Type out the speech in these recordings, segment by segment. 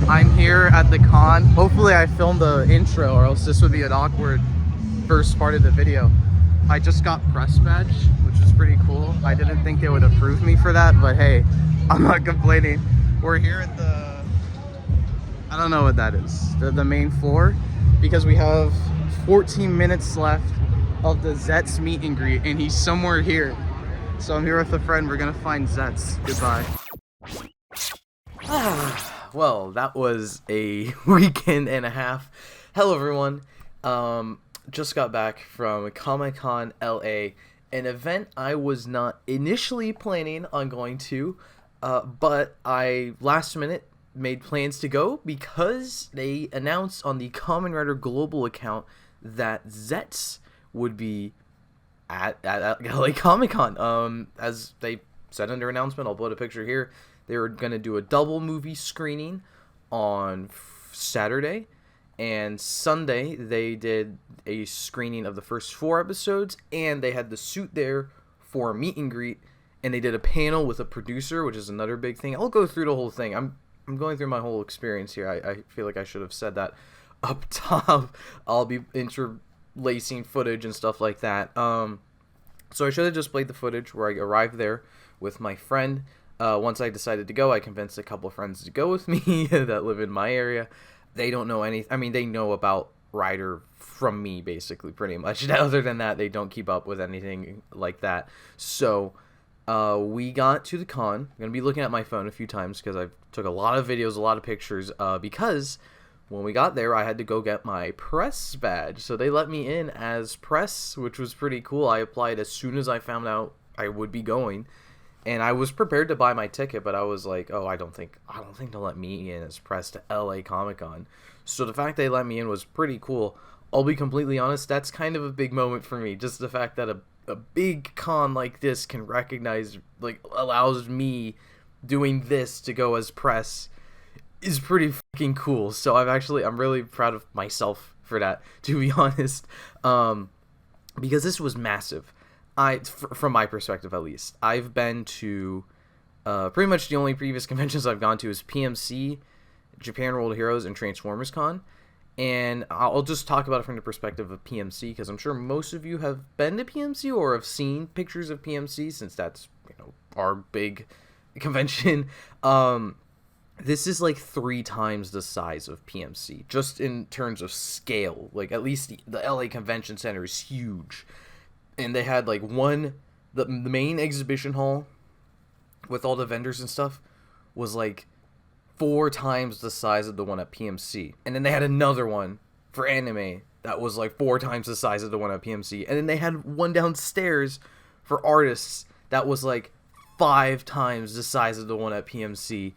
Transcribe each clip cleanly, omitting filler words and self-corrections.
I'm here at the con. Hopefully I filmed the intro or else this would be an awkward first part of the video. I just got press badge, which is pretty cool. I didn't think they would approve me for that, but hey, I'm not complaining. We're here at the, I don't know what that is, the main floor, because we have 14 minutes left of the Zetz meet and greet, and he's somewhere here. So I'm here with a friend. We're gonna find Zetz. Goodbye. Well, that was a weekend and a half. Hello everyone. Just got back from Comic-Con LA, an event I was not initially planning on going to, but I last minute made plans to go because they announced on the Kamen Rider Global account that Zetz would be at LA Comic-Con. As they said in their announcement, I'll put a picture here. They were going to do a double movie screening on Saturday, and Sunday they did a screening of the first 4 episodes, and they had the suit there for a meet and greet, and they did a panel with a producer, which is another big thing. I'll go through the whole thing. I'm going through my whole experience here. I feel like I should have said that up top. I'll be interlacing footage and stuff like that. So I should have just played the footage where I arrived there with my friend. Once I decided to go, I convinced a couple of friends to go with me that live in my area. They don't know anything. I mean, they know about Rider from me, basically, pretty much. Other than that, they don't keep up with anything like that. So we got to the con. I'm going to be looking at my phone a few times because I took a lot of videos, a lot of pictures, because when we got there, I had to go get my press badge. So they let me in as press, which was pretty cool. I applied as soon as I found out I would be going. And I was prepared to buy my ticket, but I was like, oh, I don't think they'll let me in as press to LA Comic-Con. So the fact they let me in was pretty cool. I'll be completely honest, that's kind of a big moment for me. Just the fact that a big con like this can recognize, like, allows me doing this to go as press is pretty fucking cool. So I'm really proud of myself for that, to be honest. Because this was massive. From my perspective at least, I've been to pretty much the only previous conventions I've gone to is PMC, Japan World Heroes, and Transformers Con. And I'll just talk about it from the perspective of PMC, because I'm sure most of you have been to PMC or have seen pictures of PMC, since that's, our big convention. This is like 3 times the size of PMC, just in terms of scale. Like, at least the LA Convention Center is huge. And they had like the main exhibition hall with all the vendors and stuff was like 4 times the size of the one at PMC. And then they had another one for anime that was like 4 times the size of the one at PMC. And then they had one downstairs for artists that was like 5 times the size of the one at PMC.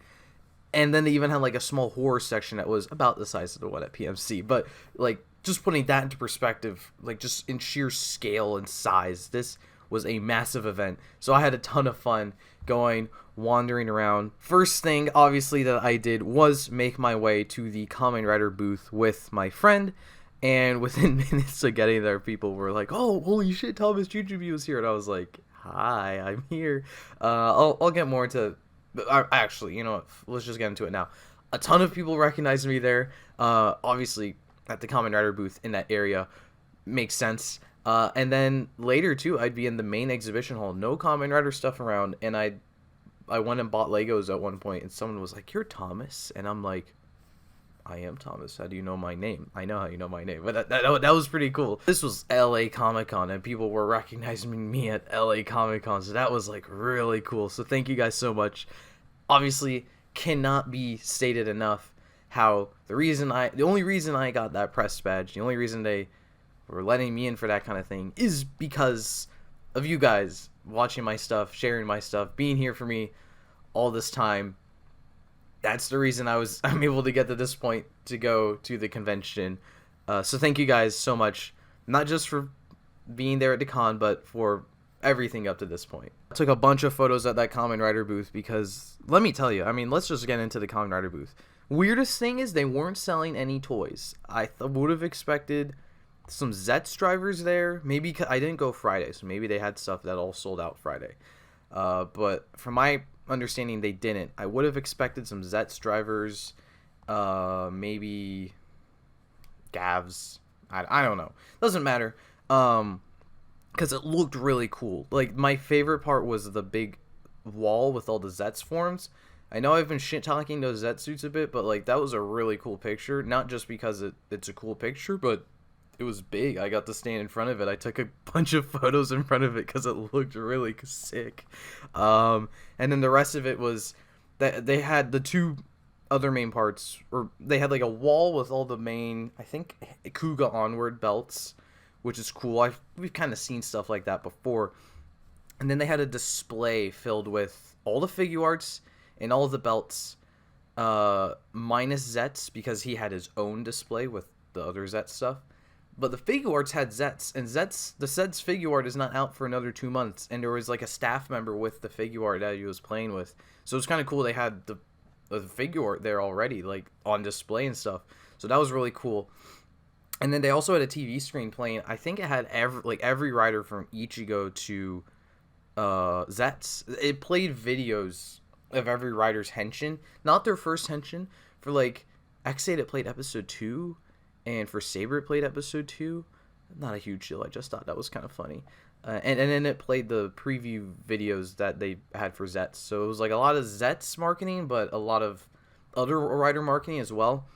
And then they even had like a small horror section that was about the size of the one at PMC. But like, just putting that into perspective, like, just in sheer scale and size, this was a massive event. So I had a ton of fun wandering around. First thing, obviously, that I did was make my way to the Kamen Rider booth with my friend. And within minutes of getting there, people were like, oh, holy shit, thomasjujube was here. And I was like, hi, I'm here. I'll get more into... Actually, you know what? Let's just get into it now. A ton of people recognized me there. Obviously... at the Kamen Rider booth in that area makes sense. And then later too, I'd be in the main exhibition hall, no Kamen Rider stuff around, and I went and bought Legos at one point, and someone was like, "You're Thomas," and I'm like, "I am Thomas. How do you know my name?" I know how you know my name, but that was pretty cool. This was LA Comic Con, and people were recognizing me at LA Comic Con, so that was like really cool. So thank you guys so much. Obviously, cannot be stated enough how the only reason I got that press badge, the only reason they were letting me in for that kind of thing is because of you guys watching my stuff, sharing my stuff, being here for me all this time. That's the reason I'm able to get to this point to go to the convention. So thank you guys so much, not just for being there at the con, but for everything up to this point. I took a bunch of photos at that Kamen Rider booth because, let me tell you, I mean, let's just get into the Kamen Rider booth. Weirdest thing is they weren't selling any toys. I would have expected some Zetz drivers there. Maybe I didn't go Friday, so maybe they had stuff that all sold out Friday. But from my understanding, they didn't. I would have expected some Zetz drivers maybe Gavs. I don't know. Doesn't matter. Because it looked really cool. Like, my favorite part was the big wall with all the Zetz forms. I know I've been shit-talking those Zetz suits a bit, but, like, that was a really cool picture. Not just because it's a cool picture, but it was big. I got to stand in front of it. I took a bunch of photos in front of it because it looked really sick. And then the rest of it was that they had the two other main parts, or they had, like, a wall with all the main, I think, Kuga Onward belts, which is cool. We've kind of seen stuff like that before. And then they had a display filled with all the figure arts and all of the belts, minus Zetz, because he had his own display with the other Zetz stuff. But the figure arts had Zetz, and the Zetz figure art is not out for another 2 months. And there was, like, a staff member with the figure art that he was playing with. So it was kind of cool. They had the figure art there already, like, on display and stuff. So that was really cool. And then they also had a TV screen playing. I think it had every rider from Ichigo to Zetz. It played videos of every rider's henshin. Not their first henshin. For, like, X8 it played episode 2. And for Saber it played episode 2. Not a huge deal. I just thought that was kind of funny. And then it played the preview videos that they had for Zetz. So it was like a lot of Zetz marketing, but a lot of other rider marketing as well.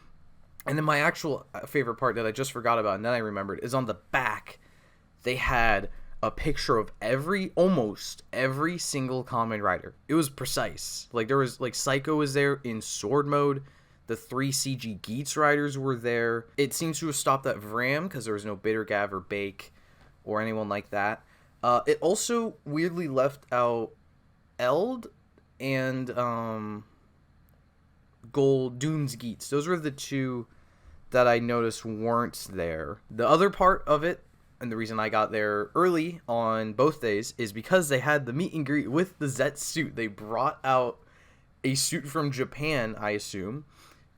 And then my actual favorite part that I just forgot about, and then I remembered, is on the back. They had a picture of almost every single Kamen Rider. It was precise. Like, there was, like, Psycho was there in sword mode. The 3 CG Geats riders were there. It seems to have stopped at Vram because there was no Bitter Gav or Bake or anyone like that. It also weirdly left out Eld and Gold Dunes Geats. Those were the two that I noticed weren't there. The other part of it, and the reason I got there early on both days, is because they had the meet and greet with the Zetz suit. They brought out a suit from Japan, I assume,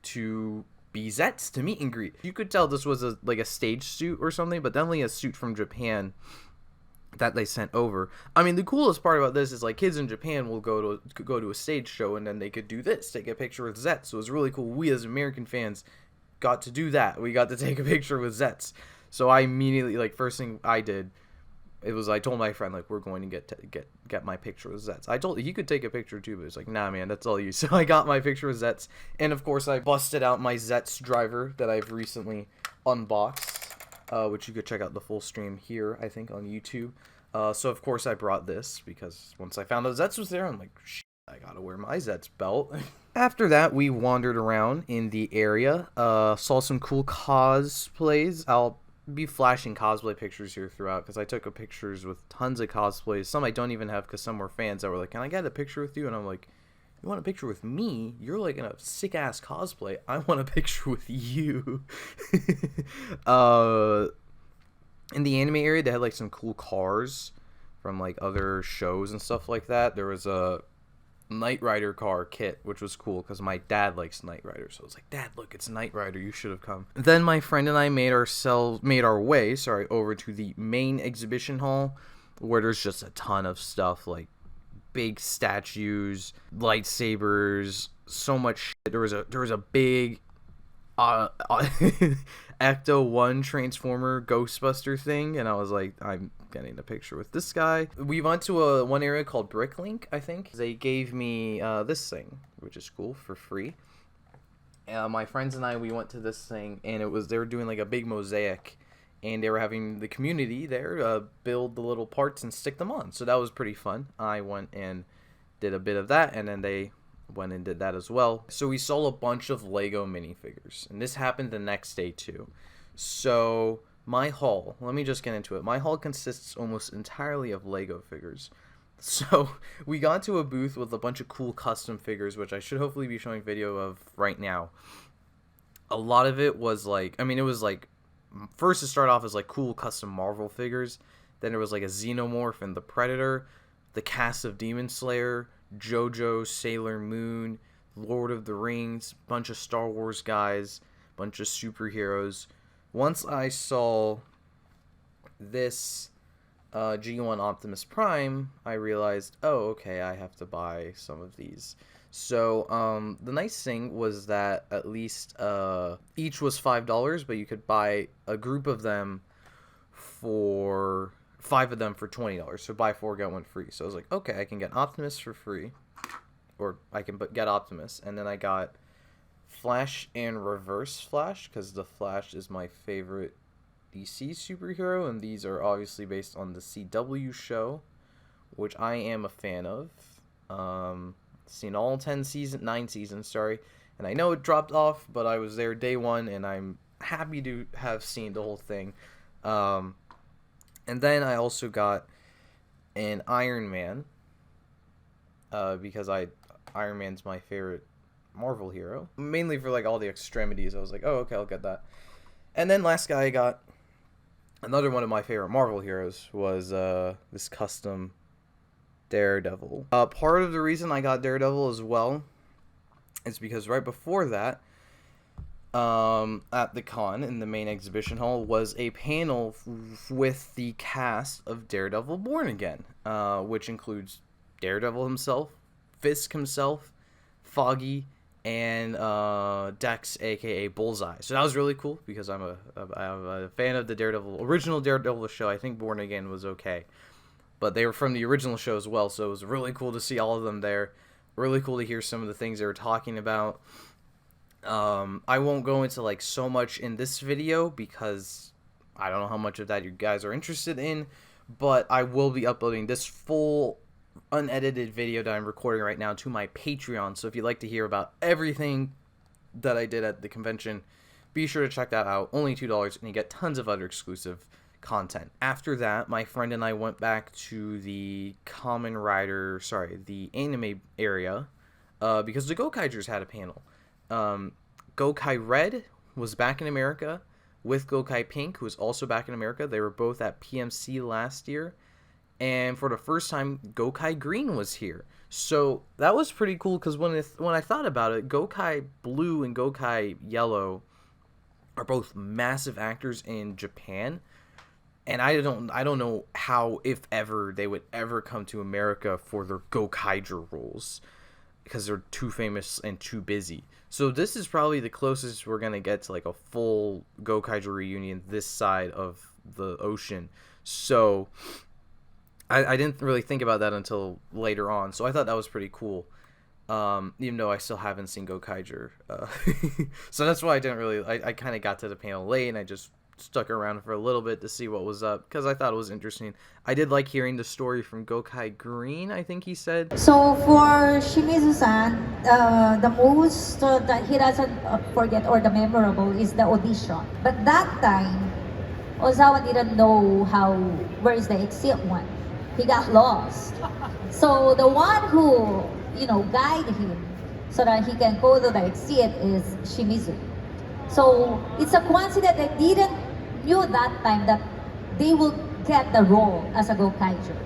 to be Zetz to meet and greet. You could tell this was like a stage suit or something, but definitely a suit from Japan that they sent over. I mean, the coolest part about this is, like, kids in Japan will go to a stage show and then they could do this, take a picture with Zetz. So it was really cool. We as American fans got to do that. We got to take a picture with Zetz. So I immediately, like, first thing I did, I told my friend, like, we're going to get my picture with Zetz. I told he could take a picture too, but it's like, nah, man, that's all you. So I got my picture with Zetz, and of course I busted out my Zetz driver that I've recently unboxed, which you could check out the full stream here, I think, on YouTube. So of course I brought this because once I found out Zetz was there, I'm like, shit, I gotta wear my Zetz belt. After that, we wandered around in the area, saw some cool cosplays. I'll be flashing cosplay pictures here throughout because I took pictures with tons of cosplays. Some I don't even have because some were fans that were like, can I get a picture with you? And I'm like, you want a picture with me? You're like in a sick ass cosplay. I want a picture with you. In the anime area, they had, like, some cool cars from, like, other shows and stuff like that. There was a Knight Rider car kit, which was cool because my dad likes Knight Rider. So I was like, Dad, look, it's Knight Rider. You should have come. Then my friend and I made our way over to the main exhibition hall, where there's just a ton of stuff, like big statues, lightsabers, so much shit. There was a big Ecto 1 Transformer Ghostbuster thing, and I was like, I'm getting a picture with this guy. We went to one area called Bricklink, I think. They gave me this thing, which is cool, for free. My friends and I, we went to this thing, and they were doing, like, a big mosaic, and they were having the community there build the little parts and stick them on. So that was pretty fun. I went and did a bit of that, and then they went and did that as well. So we saw a bunch of Lego minifigures, and this happened the next day too. So my haul, let me just get into it. My haul consists almost entirely of Lego figures. So we got to a booth with a bunch of cool custom figures, which I should hopefully be showing video of right now. A lot of it was like, I mean, it was like, first to start off as like cool custom Marvel figures. Then there was like a Xenomorph and the Predator, the cast of Demon Slayer, JoJo, Sailor Moon, Lord of the Rings, bunch of Star Wars guys, bunch of superheroes. Once I saw this G1 Optimus Prime, I realized, oh, okay, I have to buy some of these. So the nice thing was that at least each was $5, but you could buy a group of them for 5 of them for $20. So buy 4, get 1 free. So I was like, okay, I can get Optimus for free, or I can get Optimus, and then I got Flash and Reverse Flash because the Flash is my favorite DC superhero, and these are obviously based on the CW show, which I am a fan of. Seen all 9 seasons, sorry, and I know it dropped off, but I was there day one, and I'm happy to have seen the whole thing. And then I also got an Iron Man, because Iron Man's my favorite Marvel hero, mainly for like all the extremities. I was like, oh, okay, I'll get that. And then last guy I got, another one of my favorite Marvel heroes, was this custom Daredevil. Part of the reason I got Daredevil as well is because right before that, at the con in the main exhibition hall was a panel with the cast of Daredevil Born Again, which includes Daredevil himself, Fisk himself, Foggy, and Dex, aka Bullseye. So that was really cool because I'm a fan of the original Daredevil show. I think Born Again was okay, but they were from the original show as well, so it was really cool to see all of them there. Really cool to hear some of the things they were talking about. I won't go into like so much in this video because I don't know how much of that you guys are interested in, but I will be uploading this full unedited video that I'm recording right now to my Patreon. So if you'd like to hear about everything that I did at the convention, be sure to check that out. Only $2, and you get tons of other exclusive content. After that, my friend and I went back to the the anime area, because the Gokaijers had a panel. Gokai Red was back in America with Gokai Pink, who was also back in America. They were both at PMC last year. And for the first time, Gokai Green was here. So that was pretty cool because when I thought about it, Gokai Blue and Gokai Yellow are both massive actors in Japan. And I don't know how, if ever, they would ever come to America for their Gokaiger roles, because they're too famous and too busy. So this is probably the closest we're going to get to like a full Gokaiger reunion this side of the ocean. So I didn't really think about that until later on. So I thought that was pretty cool, even though I still haven't seen Gokaiger. So that's why I didn't really... I kind of got to the panel late, and I just stuck around for a little bit to see what was up, because I thought it was interesting. I did like hearing the story from Gokai Green, I think he said. So for Shimizu-san, the most that he doesn't forget, or the memorable, is the audition. But that time, Ozawa didn't know where is the exit one. He got lost. So the one who, guided him so that he can go to the exit is Shimizu. So it's a coincidence that they didn't knew that time that they will get the role as a Gokaiger.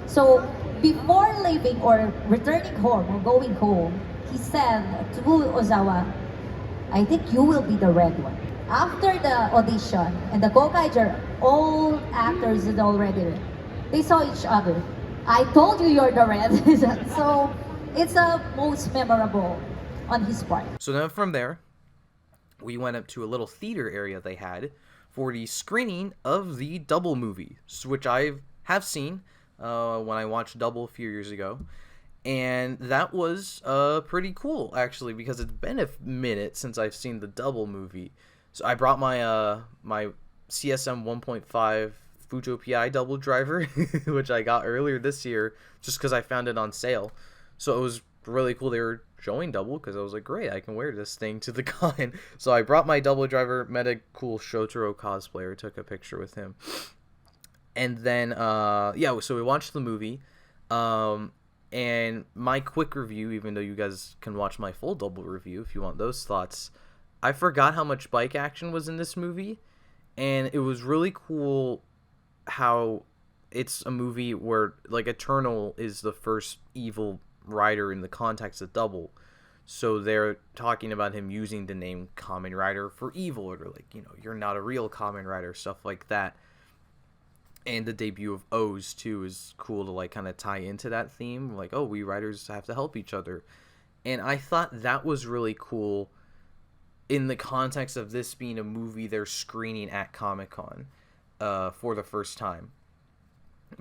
So before leaving or returning home or going home, he said to Ozawa, I think you will be the red one. After the audition and the Gokaiger, all actors is already there. They saw each other. I told you you're the red. So it's a most memorable on his part. So then from there, we went up to a little theater area they had for the screening of the Double movie, which I have seen when I watched Double a few years ago. And that was pretty cool, actually, because it's been a minute since I've seen the Double movie. So I brought my my CSM 1.5 Fujo PI double driver, which I got earlier this year, just because I found it on sale. So it was really cool. They were showing Double, because I was like, great, I can wear this thing to the con. So I brought my Double driver, met a cool Shotaro cosplayer, took a picture with him. And then, so we watched the movie. And my quick review, even though you guys can watch my full Double review if you want those thoughts, I forgot how much bike action was in this movie. And it was really cool how it's a movie where, like, Eternal is the first evil rider in the context of Double. So they're talking about him using the name Kamen Rider for evil, or like, you're not a real Kamen Rider, stuff like that. And the debut of O's too is cool to like kind of tie into that theme, like, oh, we riders have to help each other. And I thought that was really cool in the context of this being a movie they're screening at Comic-Con for the first time.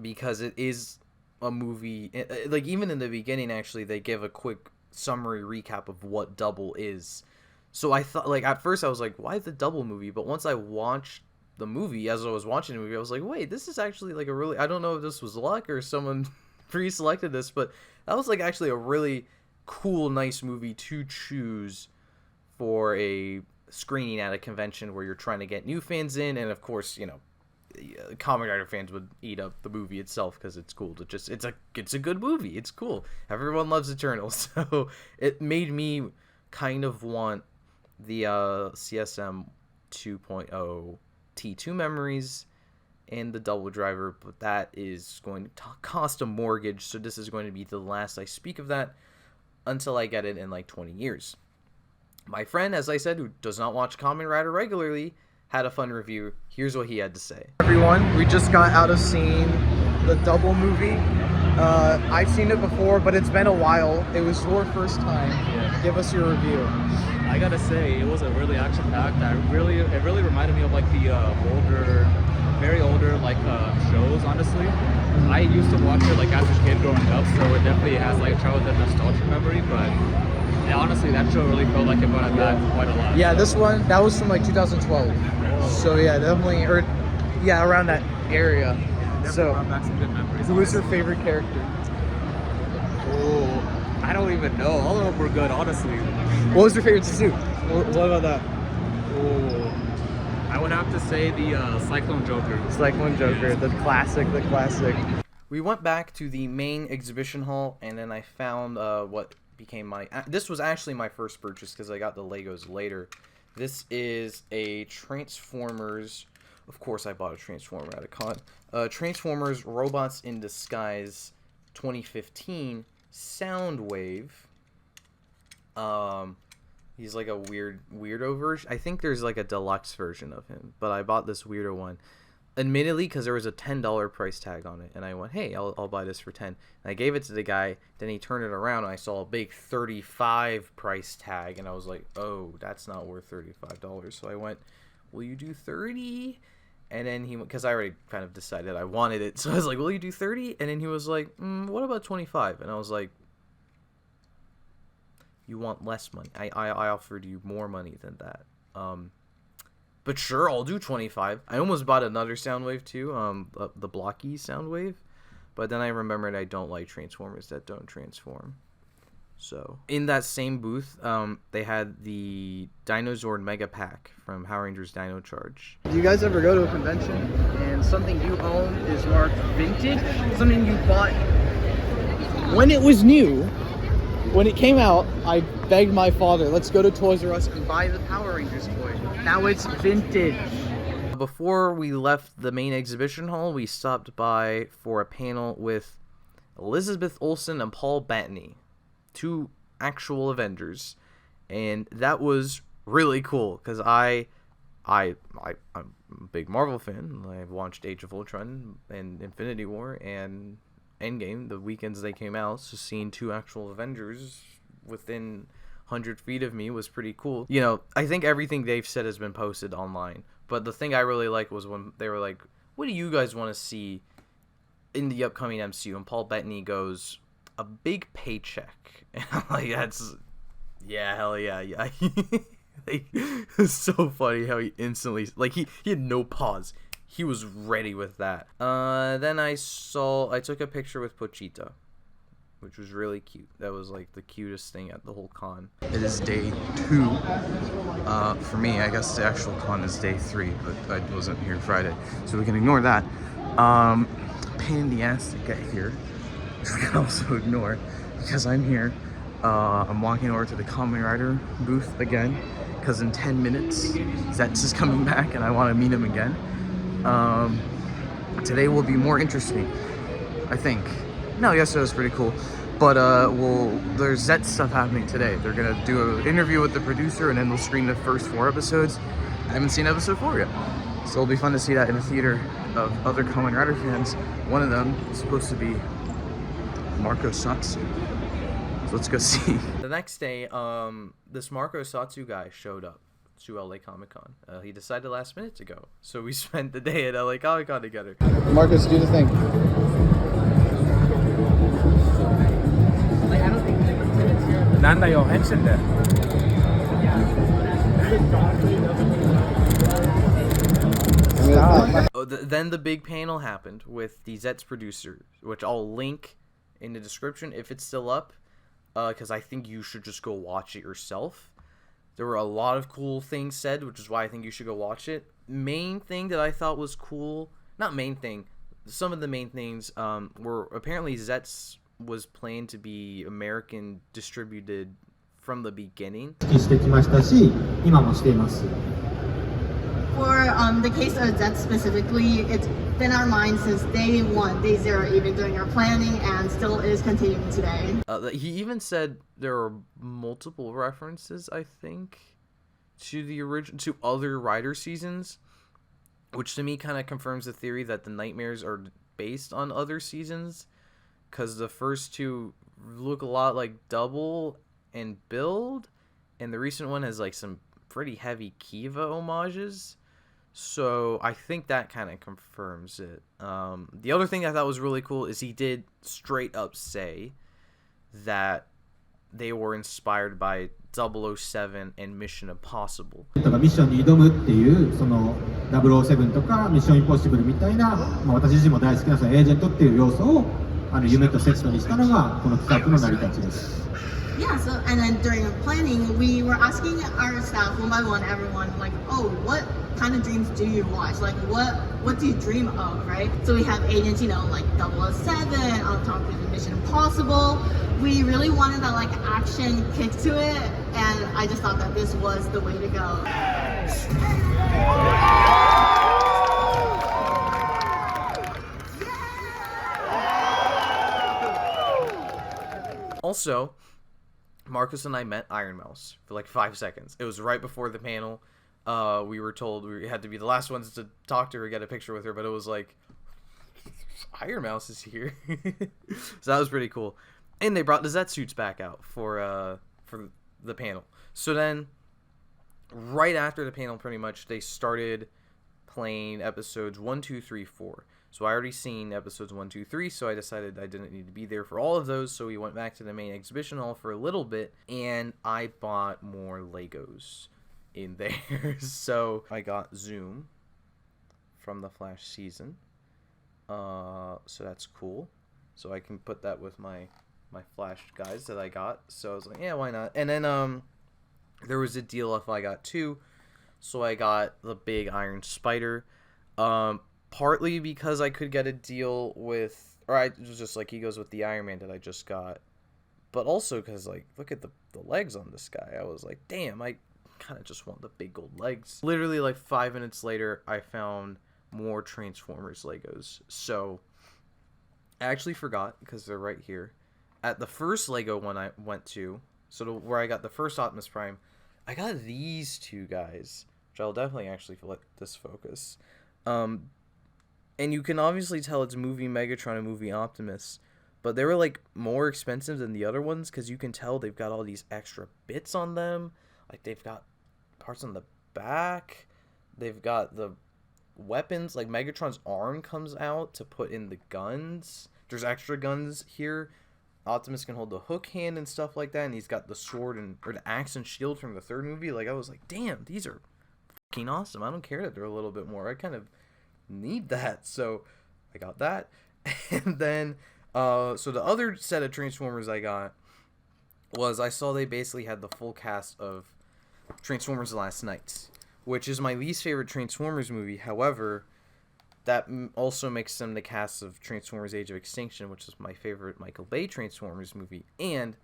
Because it is a movie, like even in the beginning, actually, they give a quick summary recap of what Double is. So I thought, like, at first I was like, why the Double movie? But once I watched the movie, as I was watching the movie, I was like, wait, this is actually like a really, I don't know if this was luck or someone pre-selected this, but that was like actually a really cool, nice movie to choose for a screening at a convention where you're trying to get new fans in. And of course, you know, Kamen Rider fans would eat up the movie itself because it's cool to just, it's a good movie, it's cool, everyone loves Eternals. So it made me kind of want the CSM 2.0 T2 memories and the Double Driver, but that is going to cost a mortgage, so this is going to be the last I speak of that until I get it in like 20 years. My friend, as I said, who does not watch Kamen Rider regularly, had a fun review. Here's what he had to say. Everyone, we just got out of seeing the Double movie. I've seen it before, but it's been a while. It was your first time. Yeah. Give us your review. I gotta say, it was a really action-packed. It really reminded me of like the very older like shows. Honestly, I used to watch it like as a kid growing up, so it definitely has like childhood nostalgic memory. But yeah, honestly, that show really felt like it brought it back quite a lot. Yeah, this one, that was from like 2012. So yeah, definitely, or yeah, around that area. So, brought back some good memories. who was your favorite character? Oh, I don't even know. All of them were good, honestly. What was your favorite suit? What about that? Oh, I would have to say the Cyclone Joker. Cyclone Joker, the classic. We went back to the main exhibition hall, and then I found what became my... this was actually my first purchase because I got the Legos later. This is a Transformers... Of course I bought a Transformer at a con. Transformers Robots in Disguise 2015 Soundwave. He's like a weirdo version. I think there's like a deluxe version of him, but I bought this weirdo one. Admittedly, because there was a $10 price tag on it, and I went, hey, I'll buy this for 10. And I gave it to the guy, then he turned it around, and I saw a big 35 price tag, and I was like, oh, that's not worth $35. So I went, will you do 30? And then he, because I already kind of decided I wanted it, so I was like, will you do 30? And then he was like, what about 25? And I was like, you want less money. I offered you more money than that. But sure, I'll do 25. I almost bought another Soundwave too, the blocky Soundwave. But then I remembered I don't like Transformers that don't transform. So, in that same booth, they had the Dinozord Mega Pack from Power Rangers Dino Charge. Do you guys ever go to a convention and something you own is marked vintage? Something you bought when it was new? When it came out, I begged my father, let's go to Toys R Us and buy the Power Rangers toy. Now it's vintage. Before we left the main exhibition hall, we stopped by for a panel with Elizabeth Olsen and Paul Bettany, two actual Avengers, and that was really cool because I'm a big Marvel fan. I've watched Age of Ultron and Infinity War and Endgame the weekends they came out, so seeing two actual Avengers within 100 feet of me was pretty cool. You know, I think everything they've said has been posted online, but the thing I really liked was when they were like, what do you guys want to see in the upcoming MCU? And Paul Bettany goes, a big paycheck. And I'm like, that's, yeah, hell yeah. Like, it's so funny how he instantly, like, he had no pause. He was ready with that. Then I took a picture with Pochita, which was really cute. That was like the cutest thing at the whole con. It is day 2. For me, I guess the actual con is day 3, but I wasn't here Friday, so we can ignore that. Pain in the ass to get here, which we can also ignore because I'm here. I'm walking over to the Kamen Rider booth again because in 10 minutes, Zetz is coming back and I want to meet him again. Today will be more interesting, I think. No, yesterday was pretty cool, but there's Zetz stuff happening today. They're gonna do an interview with the producer and then they'll screen the first 4 episodes. I haven't seen episode 4 yet, so it'll be fun to see that in a theater of other Kamen Rider fans. One of them is supposed to be Marco Satsu, so let's go see. The the next day, this Marco Satsu guy showed up to LA Comic Con. He decided last minute to go, so we spent the day at LA Comic Con together. Marcus, do the thing. Then the big panel happened with the Zets producer, which I'll link in the description if it's still up, because I think you should just go watch it yourself. There were a lot of cool things said, which is why I think you should go watch it. Main thing that I thought was cool, not main thing, some of the main things were apparently Zets was planned to be American distributed from the beginning. For the case of Zets specifically, it's been our mind since day one, day zero, even during our planning, and still is continuing today. He even said there are multiple references, I think, to the to other Rider seasons, which to me kind of confirms the theory that the nightmares are based on other seasons, because the first two look a lot like Double and Build, and the recent one has like some pretty heavy Kiva homages. So I think that kind of confirms it. The other thing I thought was really cool is he did straight up say that they were inspired by 007 and Mission Impossible. ミッションに挑むっていうその007とかミッションインポッシブルみたいな、私自身も大好きなそのエージェントっていう要素を夢とセットにしたのがこの企画の成り立ちです。Yeah, so and then during the planning, we were asking our staff one by one, everyone, like, oh, what kind of dreams do you watch? Like, what do you dream of, right? So we have agents, like 007, on top of Mission Impossible. We really wanted that like action kick to it, and I just thought that this was the way to go. Also, Marcus and I met Iron Mouse for like 5 seconds. It was right before the panel. We were told we had to be the last ones to talk to her, get a picture with her, but it was like, Iron Mouse is here. So that was pretty cool. And they brought the Zet suits back out for the panel. So then, right after the panel, pretty much, they started playing episodes 1, 2, 3, 4. So I already seen episodes 1, 2, 3, so I decided I didn't need to be there for all of those, so we went back to the main exhibition hall for a little bit, and I bought more Legos in there. So I got Zoom from the Flash season, so that's cool. So I can put that with my Flash guys that I got, so I was like, yeah, why not? And then there was a deal if I got 2, so I got the big Iron Spider, partly because I could get a deal with, or I was just like, he goes with the Iron Man that I just got, but also because, like, look at the legs on this guy. I was like, damn, I kind of just want the big gold legs. Literally, like, 5 minutes later, I found more Transformers Legos. So I actually forgot, because they're right here. At the first Lego one I went to, where I got the first Optimus Prime, I got these two guys, which I'll definitely actually let this focus. And you can obviously tell it's movie Megatron and movie Optimus, but they were like more expensive than the other ones because you can tell they've got all these extra bits on them. Like they've got parts on the back, they've got the weapons, like Megatron's arm comes out to put in the guns. There's extra guns here. Optimus can hold the hook hand and stuff like that, and he's got the sword or the axe and shield from the third movie. Like I was like, damn, these are fucking awesome. I don't care that they're a little bit more. I kind of need that, so I got that. And then so the other set of Transformers I got was, I saw they basically had the full cast of Transformers Last Night, which is my least favorite Transformers movie. However, that also makes them the cast of Transformers Age of Extinction, which is my favorite Michael Bay Transformers movie, and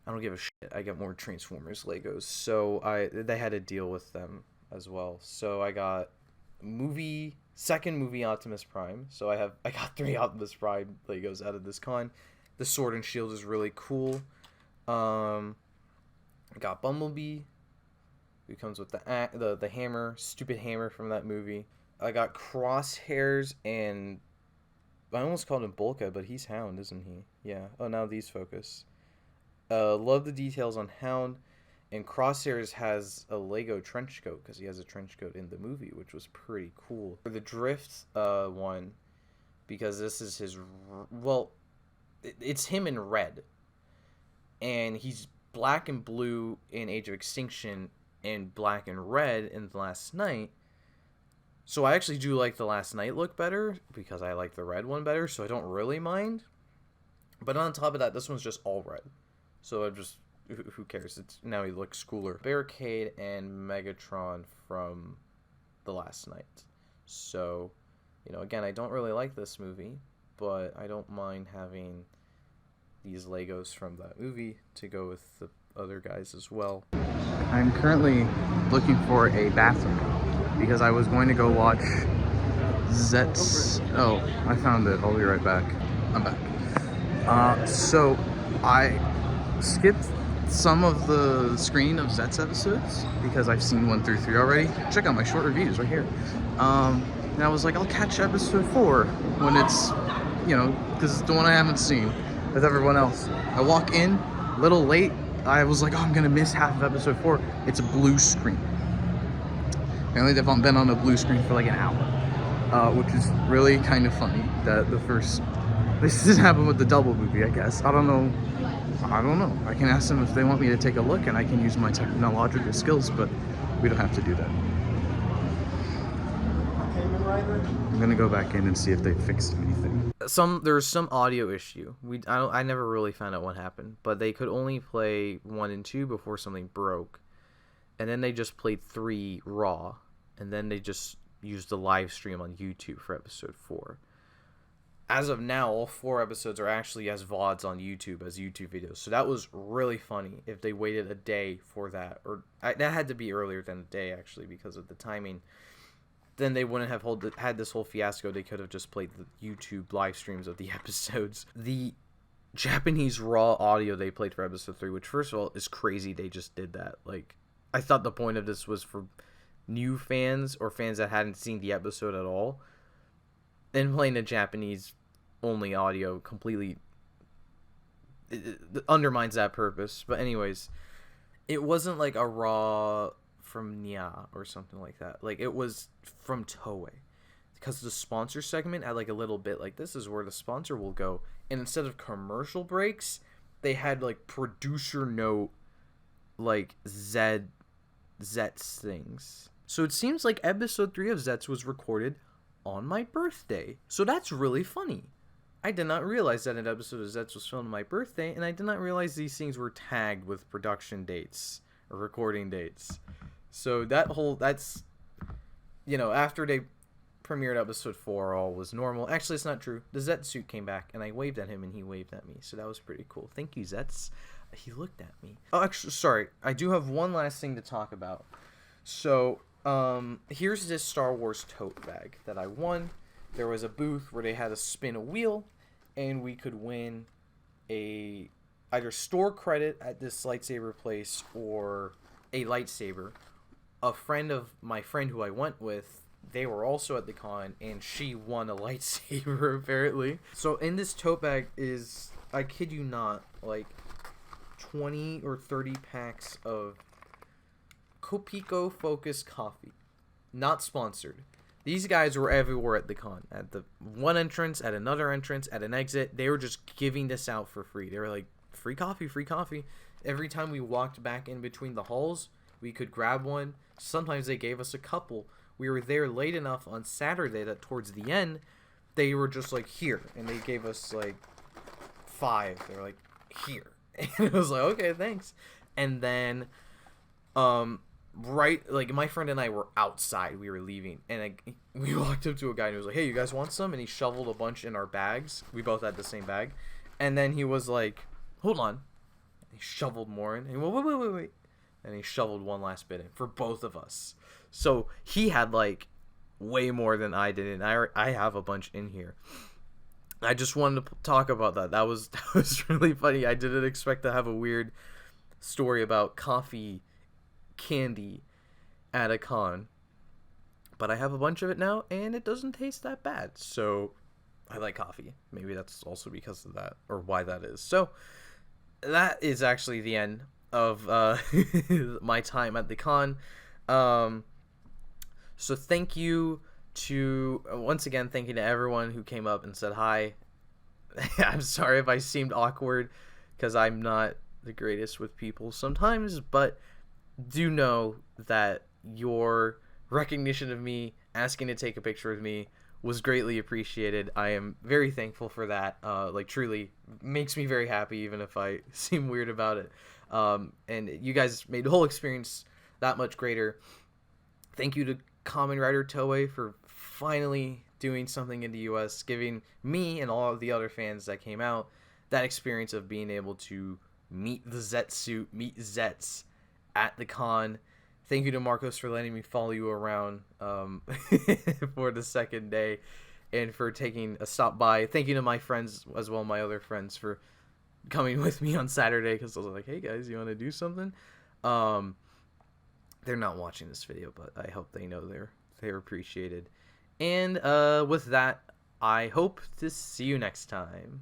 I don't give a shit, I get more Transformers Legos, so they had a deal with them as well. So I got second movie Optimus Prime. So I got 3 Optimus Prime Legos out of this con. The sword and shield is really cool. I got Bumblebee, who comes with the hammer, stupid hammer from that movie. I got Crosshairs, and I almost called him Bulka, but he's Hound, isn't he? Yeah. Oh, now these focus. Love the details on Hound. And Crosshairs has a Lego trench coat because he has a trench coat in the movie, which was pretty cool. For the Drift one, because this is his, well, it's him in red. And he's black and blue in Age of Extinction and black and red in The Last Night. So I actually do like the Last Night look better because I like the red one better, so I don't really mind. But on top of that, this one's just all red. So I'm just, who cares? It's now he looks cooler. Barricade and Megatron from The Last Night. So, you know, again, I don't really like this movie, but I don't mind having these Legos from that movie to go with the other guys as well. I'm currently looking for a bathroom because I was going to go watch ZETZ. Oh, I found it. I'll be right back. I'm back. So I skipped some of the screening of ZETZ episodes because I've seen 1 through 3 already. Check out my short reviews right here. And I was like, I'll catch episode 4 when it's, you know, because it's the one I haven't seen with everyone else. I walk in a little late. I was like, oh, I'm gonna miss half of episode 4. It's a blue screen. Apparently they've been on a blue screen for like an hour, which is really kind of funny that this didn't happen with the double movie, I guess. I don't know. I can ask them if they want me to take a look and I can use my technological skills, but we don't have to do that. I'm gonna go back in and see if they fixed anything. There's some audio issue. I never really found out what happened, but they could only play 1 and 2 before something broke, and then they just played 3 raw, and then they just used the live stream on YouTube for episode 4. As of now, all 4 episodes are actually as VODs on YouTube, as YouTube videos. So that was really funny if they waited a day for that. That had to be earlier than a day, actually, because of the timing. Then they wouldn't have had this whole fiasco. They could have just played the YouTube live streams of the episodes. The Japanese raw audio they played for episode 3, which, first of all, is crazy they just did that. Like, I thought the point of this was for new fans or fans that hadn't seen the episode at all. Then playing the Japanese-only audio completely it undermines that purpose. But anyways, it wasn't like a raw from Nya or something like that. Like, it was from Toei. Because the sponsor segment had like a little bit like, this is where the sponsor will go. And instead of commercial breaks, they had like producer note, like ZETZ things. So it seems like episode 3 of ZETZ was recorded on my birthday. So that's really funny. I did not realize that an episode of ZETZ was filmed on my birthday, and I did not realize these things were tagged with production dates or recording dates. So that's, you know, after they premiered episode 4, all was normal. Actually, it's not true. The ZETZ suit came back, and I waved at him, and he waved at me. So that was pretty cool. Thank you, ZETZ. He looked at me. Oh, actually, sorry. I do have one last thing to talk about. So, here's this Star Wars tote bag that I won. There was a booth where they had to spin a wheel, and we could win either store credit at this lightsaber place or a lightsaber. A friend of my friend who I went with, they were also at the con, and she won a lightsaber, apparently. So in this tote bag is, I kid you not, like 20 or 30 packs of Kopiko Focus coffee. Not sponsored. These guys were everywhere at the con. At the one entrance, at another entrance, at an exit. They were just giving this out for free. They were like, free coffee, free coffee. Every time we walked back in between the halls, we could grab one. Sometimes they gave us a couple. We were there late enough on Saturday that towards the end, they were just like, here. And they gave us like 5. They were like, here. And it was like, okay, thanks. And then, right, like, my friend and I were outside. We were leaving. And we walked up to a guy and he was like, hey, you guys want some? And he shoveled a bunch in our bags. We both had the same bag. And then he was like, hold on. He shoveled more in. And he went, wait. And he shoveled one last bit in for both of us. So he had like way more than I did, and I have a bunch in here. I just wanted to talk about that. That was really funny. I didn't expect to have a weird story about coffee candy at a con, but I have a bunch of it now, and it doesn't taste that bad. So I like coffee. Maybe that's also because of that, or why that is. So that is actually the end of my time at the con. So thank you to, once again, thank you to everyone who came up and said hi. I'm sorry if I seemed awkward, because I'm not the greatest with people sometimes, but do know that your recognition of me, asking to take a picture with me, was greatly appreciated. I am very thankful for that. Like, truly makes me very happy, even if I seem weird about it. And you guys made the whole experience that much greater. Thank you to Kamen Rider Toei for finally doing something in the US, giving me and all of the other fans that came out that experience of being able to meet the Zet suit, meet Zets at the con. Thank you to Marcos for letting me follow you around for the second day, and for taking a stop by. Thank you to my friends as well, my other friends, for coming with me on Saturday, because I was like, hey guys, you want to do something? They're not watching this video, but I hope they know they're appreciated. And with that, I hope to see you next time.